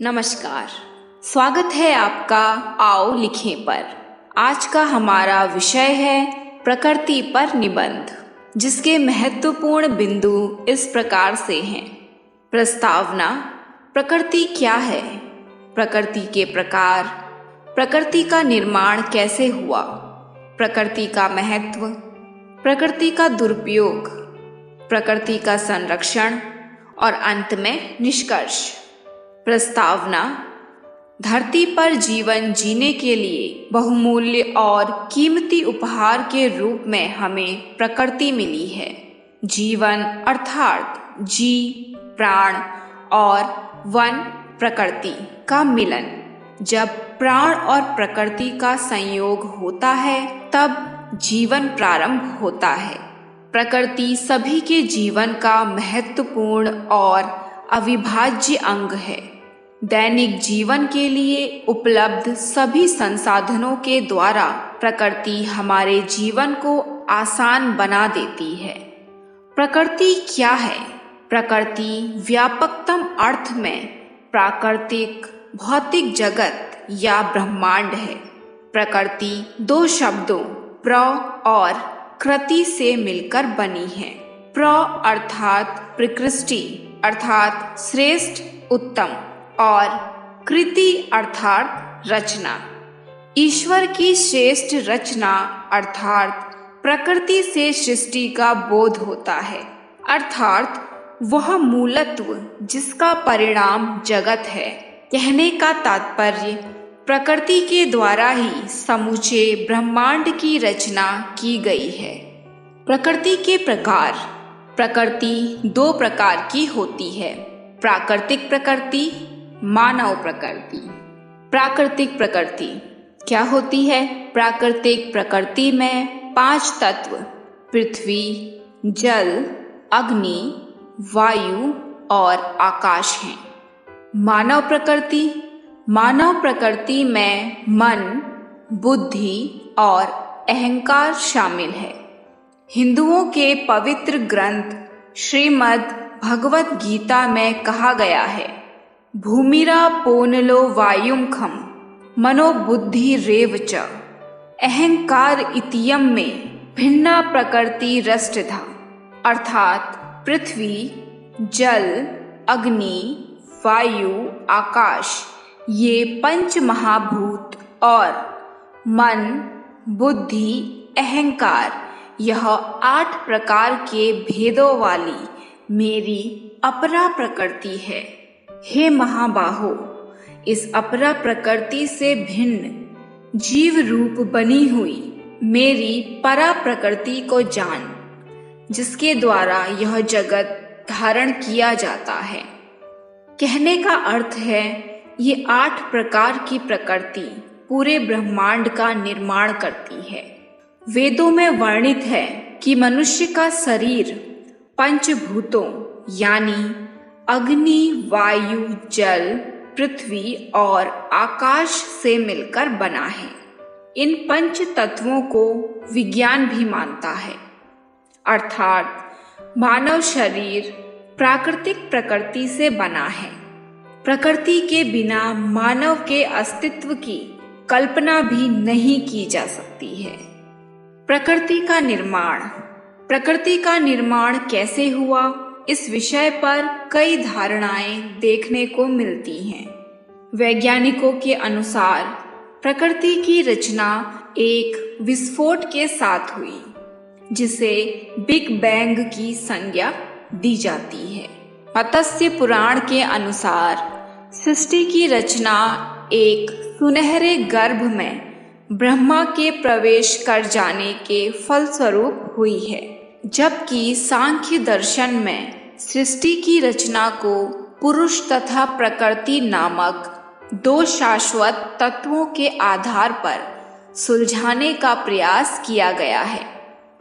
नमस्कार, स्वागत है आपका आओ लिखें पर। आज का हमारा विषय है प्रकृति पर निबंध, जिसके महत्वपूर्ण बिंदु इस प्रकार से हैं। प्रस्तावना: प्रकृति क्या है, प्रकृति के प्रकार, प्रकृति का निर्माण कैसे हुआ, प्रकृति का महत्व, प्रकृति का दुरुपयोग, प्रकृति का संरक्षण और अंत में निष्कर्ष। प्रस्तावना: धरती पर जीवन जीने के लिए बहुमूल्य और कीमती उपहार के रूप में हमें प्रकृति मिली है। जीवन अर्थात जी, प्राण और वन प्रकृति का मिलन। जब प्राण और प्रकृति का संयोग होता है तब जीवन प्रारंभ होता है। प्रकृति सभी के जीवन का महत्वपूर्ण और अविभाज्य अंग है। दैनिक जीवन के लिए उपलब्ध सभी संसाधनों के द्वारा प्रकृति हमारे जीवन को आसान बना देती है। प्रकृति क्या है? प्रकृति व्यापकतम अर्थ में प्राकृतिक भौतिक जगत या ब्रह्मांड है। प्रकृति दो शब्दों प्र और कृति से मिलकर बनी है। प्र अर्थात प्रकृति अर्थात श्रेष्ठ, उत्तम, और कृति अर्थात रचना। ईश्वर की श्रेष्ठ रचना अर्थात प्रकृति से सृष्टि का बोध होता है, अर्थात वह मूलत्व जिसका परिणाम जगत है। कहने का तात्पर्य प्रकृति के द्वारा ही समूचे ब्रह्मांड की रचना की गई है। प्रकृति के प्रकार: प्रकृति दो प्रकार की होती है, प्राकृतिक प्रकृति, मानव प्रकृति। प्राकृतिक प्रकृति क्या होती है? प्राकृतिक प्रकृति में 5 तत्व पृथ्वी, जल, अग्नि, वायु और आकाश हैं। मानव प्रकृति: मानव प्रकृति में मन, बुद्धि और अहंकार शामिल है। हिंदुओं के पवित्र ग्रंथ श्रीमद् भगवत गीता में कहा गया है, भूमिरा पोनलो वायुम खम मनो बुद्धि रेव च अहंकार इतियम में भिन्ना प्रकृति रष्टधा। अर्थात पृथ्वी, जल, अग्नि, वायु, आकाश ये 5 महाभूत और मन, बुद्धि, अहंकार यह 8 प्रकार के भेदों वाली मेरी अपरा प्रकृति है। हे महाबाहो, इस अपरा प्रकृति से भिन्न जीव रूप बनी हुई मेरी परा प्रकृति को जान, जिसके द्वारा यह जगत धारण किया जाता है। कहने का अर्थ है ये 8 प्रकार की प्रकृति पूरे ब्रह्मांड का निर्माण करती है। वेदों में वर्णित है कि मनुष्य का शरीर 5 भूतों यानी अग्नि, वायु, जल, पृथ्वी और आकाश से मिलकर बना है। इन 5 तत्वों को विज्ञान भी मानता है, अर्थात मानव शरीर प्राकृतिक प्रकृति से बना है। प्रकृति के बिना मानव के अस्तित्व की कल्पना भी नहीं की जा सकती है। प्रकृति का निर्माण: प्रकृति का निर्माण कैसे हुआ, इस विषय पर कई धारणाएं देखने को मिलती हैं। वैज्ञानिकों के अनुसार प्रकृति की रचना एक विस्फोट के साथ हुई, जिसे बिग बैंग की संज्ञा दी जाती है। मत्स्य पुराण के अनुसार सृष्टि की रचना एक सुनहरे गर्भ में ब्रह्मा के प्रवेश कर जाने के फलस्वरूप हुई है, जबकि सांख्य दर्शन में सृष्टि की रचना को पुरुष तथा प्रकृति नामक 2 शाश्वत तत्वों के आधार पर सुलझाने का प्रयास किया गया है।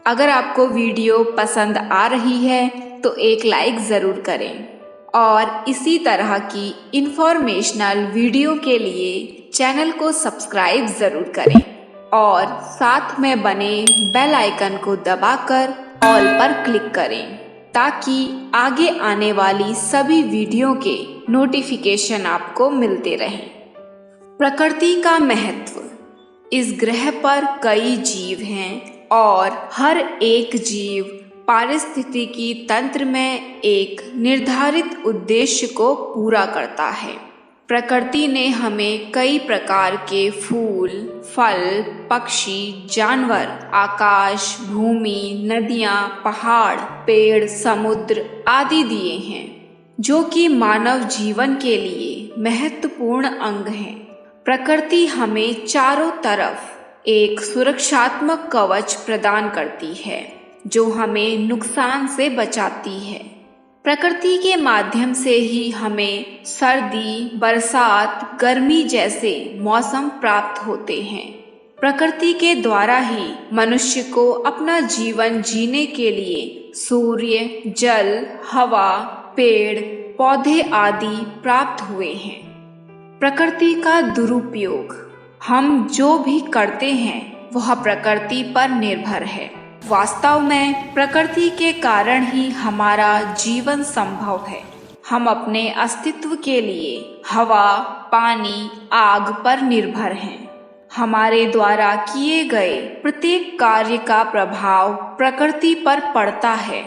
अगर आपको वीडियो पसंद आ रही है तो एक लाइक ज़रूर करें और इसी तरह की इंफॉर्मेशनल वीडियो के लिए चैनल को सब्सक्राइब ज़रूर करें और साथ में बने बेल आइकन को दबाकर ऑल पर क्लिक करें। ताकि आगे आने वाली सभी वीडियो के नोटिफिकेशन आपको मिलते रहें। प्रकृति का महत्व। इस ग्रह पर कई जीव हैं और हर एक जीव पारिस्थितिकी तंत्र में एक निर्धारित उद्देश्य को पूरा करता है। प्रकृति ने हमें कई प्रकार के फूल, फल, पक्षी, जानवर, आकाश, भूमि, नदियाँ, पहाड़, पेड़, समुद्र आदि दिए हैं, जो कि मानव जीवन के लिए महत्वपूर्ण अंग हैं। प्रकृति हमें चारों तरफ एक सुरक्षात्मक कवच प्रदान करती है, जो हमें नुकसान से बचाती है। प्रकृति के माध्यम से ही हमें सर्दी, बरसात, गर्मी जैसे मौसम प्राप्त होते हैं। प्रकृति के द्वारा ही मनुष्य को अपना जीवन जीने के लिए सूर्य, जल, हवा, पेड़, पौधे आदि प्राप्त हुए हैं। प्रकृति का दुरुपयोग। हम जो भी करते हैं वह प्रकृति पर निर्भर है। वास्तव में प्रकृति के कारण ही हमारा जीवन संभव है। हम अपने अस्तित्व के लिए हवा, पानी, आग पर निर्भर हैं। हमारे द्वारा किए गए प्रत्येक कार्य का प्रभाव प्रकृति पर पड़ता है।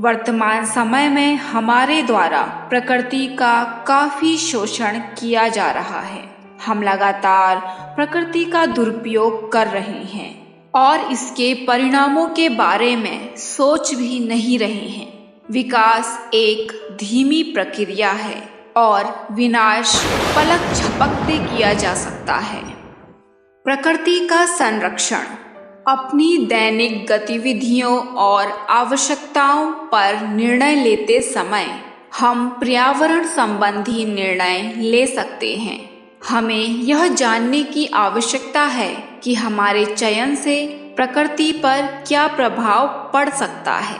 वर्तमान समय में हमारे द्वारा प्रकृति का काफी शोषण किया जा रहा है। हम लगातार प्रकृति का दुरुपयोग कर रहे हैं और इसके परिणामों के बारे में सोच भी नहीं रहे हैं। विकास एक धीमी प्रक्रिया है और विनाश पलक झपकते किया जा सकता है। प्रकृति का संरक्षण। अपनी दैनिक गतिविधियों और आवश्यकताओं पर निर्णय लेते समय हम पर्यावरण संबंधी निर्णय ले सकते हैं। हमें यह जानने की आवश्यकता है कि हमारे चयन से प्रकृति पर क्या प्रभाव पड़ सकता है।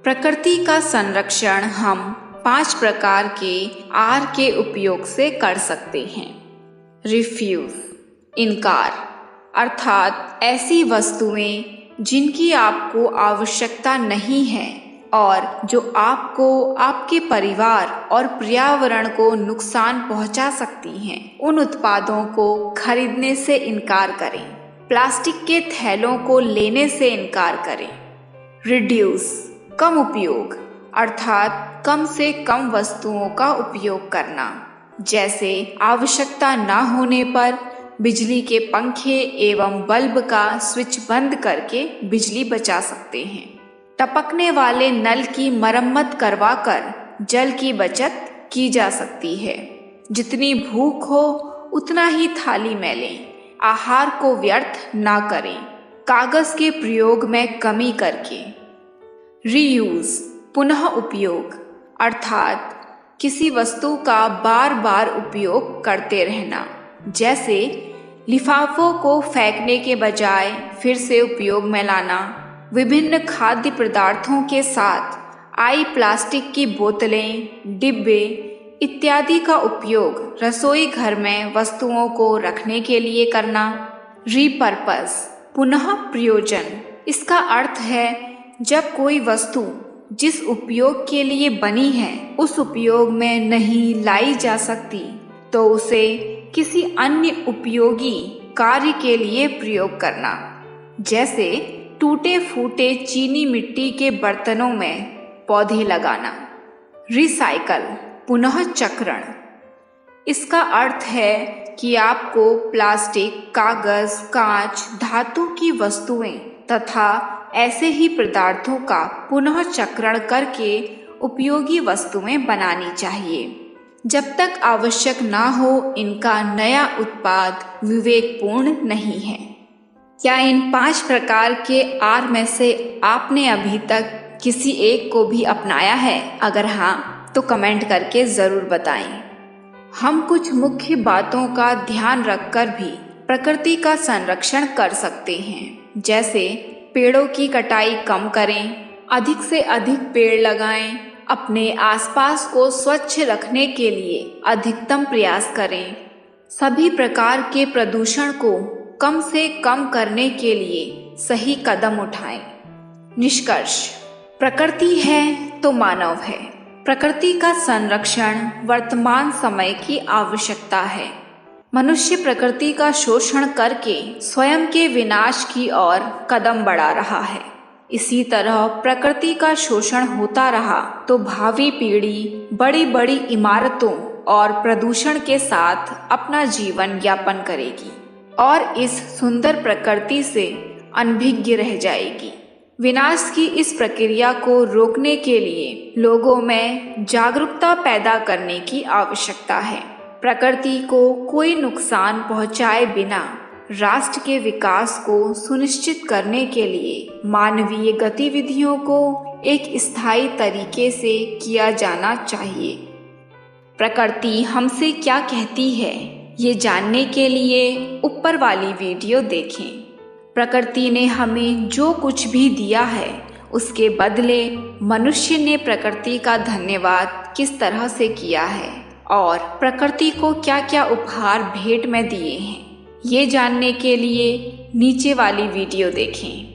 प्रकृति का संरक्षण हम 5 प्रकार के आर के उपयोग से कर सकते हैं। रिफ्यूज, इनकार, अर्थात ऐसी वस्तुएं जिनकी आपको आवश्यकता नहीं है और जो आपको, आपके परिवार और पर्यावरण को नुकसान पहुंचा सकती हैं, उन उत्पादों को खरीदने से इनकार करें। प्लास्टिक के थैलों को लेने से इनकार करें। रिड्यूस, कम उपयोग, अर्थात कम से कम वस्तुओं का उपयोग करना, जैसे आवश्यकता न होने पर बिजली के पंखे एवं बल्ब का स्विच बंद करके बिजली बचा सकते हैं। टपकने वाले नल की मरम्मत करवाकर जल की बचत की जा सकती है। जितनी भूख हो उतना ही थाली में लें। आहार को व्यर्थ ना करें। कागज के प्रयोग में कमी करके। रीयूज, पुनः उपयोग, अर्थात किसी वस्तु का बार बार उपयोग करते रहना, जैसे लिफाफों को फेंकने के बजाय फिर से उपयोग में लाना। विभिन्न खाद्य पदार्थों के साथ आई प्लास्टिक की बोतलें, डिब्बे इत्यादि का उपयोग रसोई घर में वस्तुओं को रखने के लिए करना। रीपर्पस, पुनः प्रयोजन। इसका अर्थ है जब कोई वस्तु जिस उपयोग के लिए बनी है उस उपयोग में नहीं लाई जा सकती तो उसे किसी अन्य उपयोगी कार्य के लिए प्रयोग करना, जैसे टूटे फूटे चीनी मिट्टी के बर्तनों में पौधे लगाना। रिसाइकल, पुनः चक्रण। इसका अर्थ है कि आपको प्लास्टिक, कागज, कांच, धातु की वस्तुएं तथा ऐसे ही पदार्थों का पुनः चक्रण करके उपयोगी वस्तुएं बनानी चाहिए। जब तक आवश्यक ना हो इनका नया उत्पाद विवेकपूर्ण नहीं है। क्या इन 5 प्रकार के आर में से आपने अभी तक किसी एक को भी अपनाया है? अगर हाँ तो कमेंट करके ज़रूर बताएं। हम कुछ मुख्य बातों का ध्यान रखकर भी प्रकृति का संरक्षण कर सकते हैं, जैसे पेड़ों की कटाई कम करें, अधिक से अधिक पेड़ लगाएं, अपने आसपास को स्वच्छ रखने के लिए अधिकतम प्रयास करें, सभी प्रकार के प्रदूषण को कम से कम करने के लिए सही कदम उठाएं। निष्कर्ष, प्रकृति है तो मानव है। प्रकृति का संरक्षण वर्तमान समय की आवश्यकता है। मनुष्य प्रकृति का शोषण करके स्वयं के विनाश की ओर कदम बढ़ा रहा है। इसी तरह प्रकृति का शोषण होता रहा तो भावी पीढ़ी बड़ी बड़ी इमारतों और प्रदूषण के साथ अपना जीवन यापन करेगी और इस सुंदर प्रकृति से अनभिज्ञ रह जाएगी। विनाश की इस प्रक्रिया को रोकने के लिए लोगों में जागरूकता पैदा करने की आवश्यकता है। प्रकृति को कोई नुकसान पहुंचाए बिना राष्ट्र के विकास को सुनिश्चित करने के लिए मानवीय गतिविधियों को एक स्थायी तरीके से किया जाना चाहिए। प्रकृति हमसे क्या कहती है, ये जानने के लिए ऊपर वाली वीडियो देखें। प्रकृति ने हमें जो कुछ भी दिया है उसके बदले मनुष्य ने प्रकृति का धन्यवाद किस तरह से किया है और प्रकृति को क्या क्या उपहार भेंट में दिए हैं, ये जानने के लिए नीचे वाली वीडियो देखें।